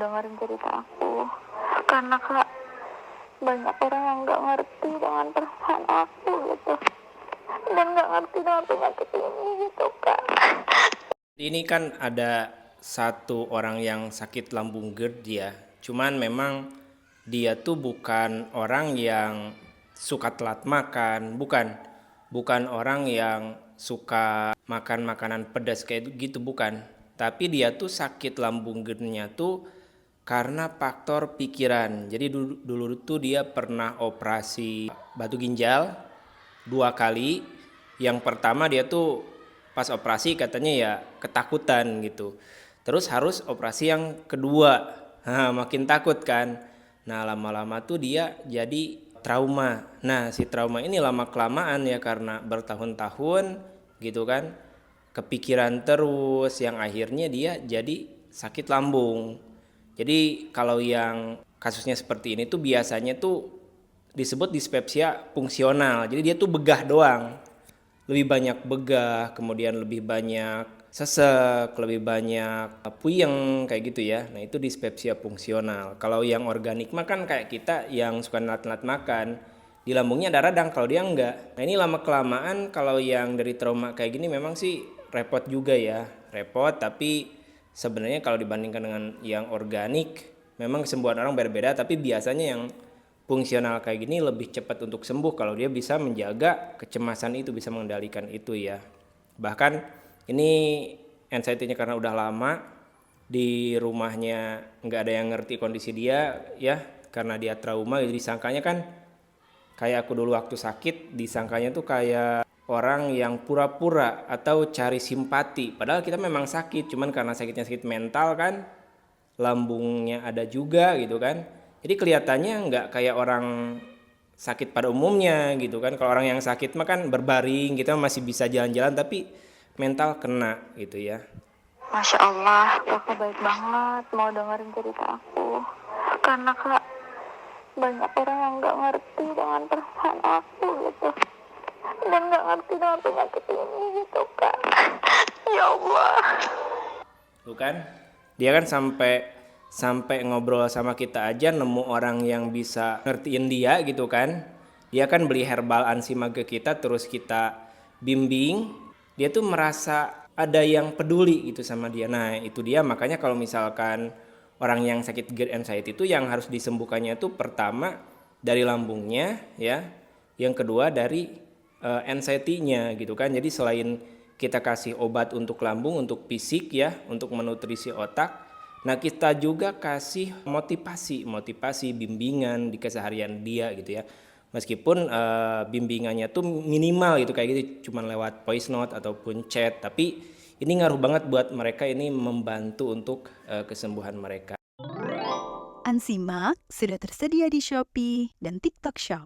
Dengerin cerita aku, karena Kak, banyak orang yang nggak ngerti dengan perasaan aku gitu, dan nggak ngerti dengan penyakit ini gitu Kak. Ini kan ada satu orang yang sakit lambung GERD ya. Cuman memang dia tuh bukan orang yang suka telat makan, bukan. Bukan orang yang suka makan makanan pedas kayak gitu, bukan. Tapi dia tuh sakit lambung GERD-nya tuh karena faktor pikiran. Jadi dulu tuh dia pernah operasi batu ginjal 2 kali. Yang pertama dia tuh pas operasi katanya ya ketakutan gitu. Terus harus operasi yang kedua. Makin takut kan. Nah, lama-lama tuh dia jadi trauma. Nah, si trauma ini lama kelamaan ya karena bertahun-tahun gitu kan. Kepikiran terus yang akhirnya dia jadi sakit lambung. Jadi kalau yang kasusnya seperti ini tuh biasanya tuh disebut dispepsia fungsional. Jadi dia tuh begah doang. Lebih banyak begah, kemudian lebih banyak sesek, lebih banyak puyeng kayak gitu ya. Nah, itu dispepsia fungsional. Kalau yang organik mah kan kayak kita yang suka nelat-nelat makan, di lambungnya ada radang, kalau dia enggak. Nah, ini lama kelamaan kalau yang dari trauma kayak gini memang sih repot juga ya. Repot, tapi sebenarnya kalau dibandingkan dengan yang organik memang kesembuhan orang berbeda, tapi biasanya yang fungsional kayak gini lebih cepat untuk sembuh kalau dia bisa menjaga kecemasan itu, bisa mengendalikan itu ya. Bahkan ini anxiety-nya karena udah lama di rumahnya nggak ada yang ngerti kondisi dia ya, karena dia trauma jadi disangkanya kan kayak aku dulu waktu sakit, disangkanya tuh kayak orang yang pura-pura atau cari simpati, padahal kita memang sakit, cuman karena sakitnya sakit mental kan, lambungnya ada juga gitu kan, jadi kelihatannya nggak kayak orang sakit pada umumnya gitu kan. Kalau orang yang sakit mah kan berbaring, kita masih bisa jalan-jalan, tapi mental kena gitu ya. Masya Allah, Kakak baik banget mau dengerin cerita aku, karena Kak, banyak orang yang nggak ngerti dengan perasaan aku gitu, dan nggak ngerti dengan penyakit ini gitu Kak. Ya Allah. Tuh kan, dia kan sampai sampai ngobrol sama kita aja nemu orang yang bisa ngertiin dia gitu kan. Dia kan beli herbal ansima ke kita, terus kita bimbing, dia tuh merasa ada yang peduli gitu sama dia. Nah, itu dia makanya kalau misalkan orang yang sakit GERD anxiety itu yang harus disembuhkannya itu pertama dari lambungnya ya, yang kedua dari anxiety-nya gitu kan. Jadi selain kita kasih obat untuk lambung, untuk fisik ya, untuk menutrisi otak, nah kita juga kasih motivasi bimbingan di keseharian dia gitu ya. Meskipun bimbingannya tuh minimal gitu kayak gitu, cuman lewat voice note ataupun chat, tapi ini ngaruh banget buat mereka, ini membantu untuk kesembuhan mereka. Ansimak sudah tersedia di Shopee dan TikTok Shop.